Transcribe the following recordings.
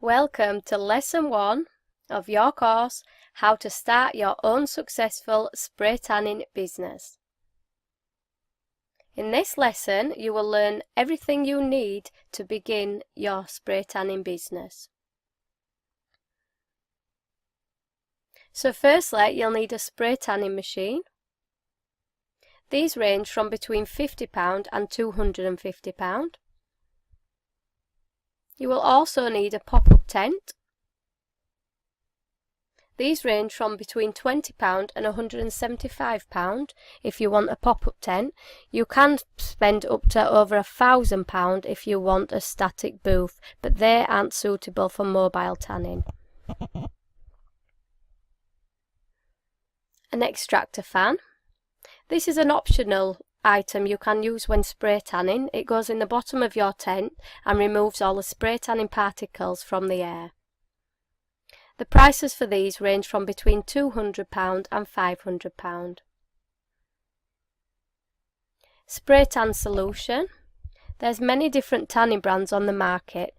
Welcome to Lesson 1 of your course, How to Start Your Own Successful Spray Tanning Business. In this lesson, you will learn everything you need to begin your spray tanning business. So firstly, you'll need a spray tanning machine. These range from between £50 and £250. You will also need a pop-up tent. These range from between £20 and £175 if you want a pop-up tent. You can spend up to over £1,000 if you want a static booth, but they aren't suitable for mobile tanning. An extractor fan. This is an optional item you can use when spray tanning. It goes in the bottom of your tent and removes all the spray tanning particles from the air. The prices for these range from between £200 and £500. Spray tan solution. There's many different tanning brands on the market.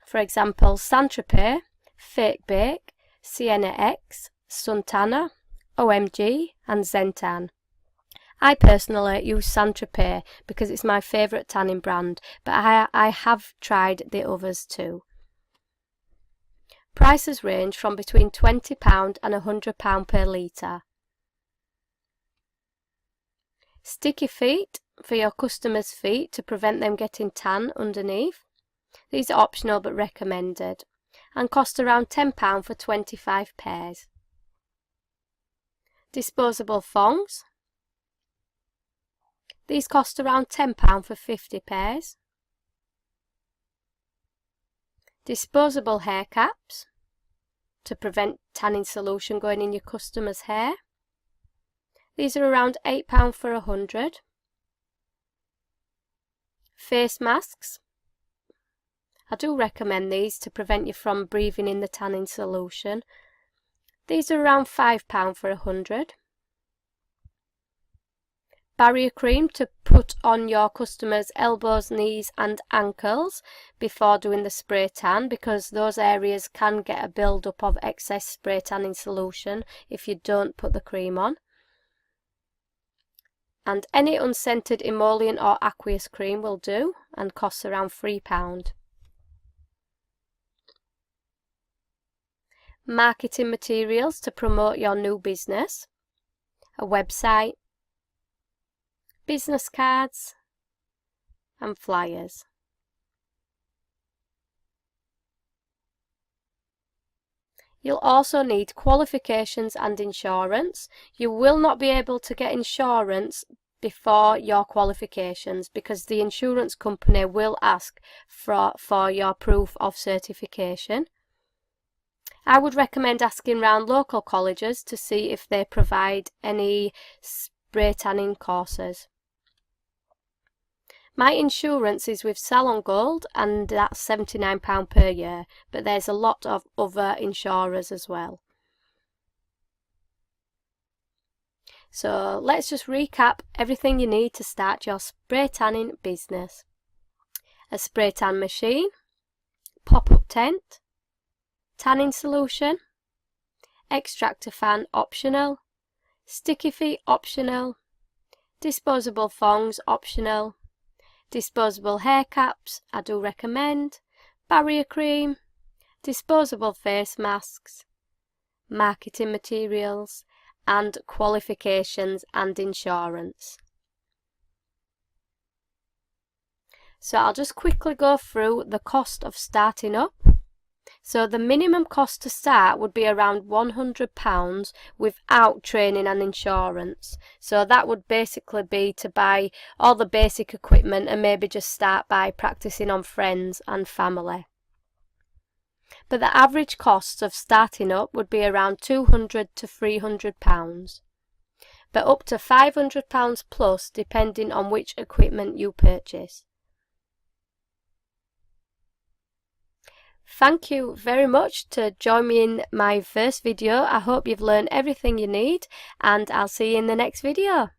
For example, Saint-Tropez, Fake Bake, Sienna X, Suntana, OMG and Zentan. I personally use Saint-Tropez because it's my favourite tanning brand, but I have tried the others too. Prices range from between £20 and £100 per litre. Sticky feet for your customers' feet to prevent them getting tan underneath. These are optional but recommended and cost around £10 for 25 pairs. Disposable thongs. These cost around £10 for 50 pairs. Disposable hair caps to prevent tanning solution going in your customer's hair. These are around £8 for 100. Face masks. I do recommend these to prevent you from breathing in the tanning solution. These are around £5 for 100. Barrier cream to put on your customers' elbows, knees and ankles before doing the spray tan, because those areas can get a build-up of excess spray tanning solution if you don't put the cream on. And any unscented emollient or aqueous cream will do and costs around £3. Marketing materials to promote your new business. A website, business cards and flyers. You'll also need qualifications and insurance. You will not be able to get insurance before your qualifications because the insurance company will ask for your proof of certification. I would recommend asking around local colleges to see if they provide any spray tanning courses. My insurance is with Salon Gold and that's £79 per year, but there's a lot of other insurers as well. So let's just recap everything you need to start your spray tanning business. A spray tan machine, pop-up tent, tanning solution, extractor fan optional, sticky feet optional, disposable thongs optional, disposable hair caps I do recommend, barrier cream, disposable face masks, marketing materials and qualifications and insurance. So I'll just quickly go through the cost of starting up. So the minimum cost to start would be around £100 without training and insurance. So that would basically be to buy all the basic equipment and maybe just start by practicing on friends and family. But the average cost of starting up would be around £200 to £300, but up to £500 plus depending on which equipment you purchase. Thank you very much to join me in my first video. I hope you've learned everything you need and I'll see you in the next video.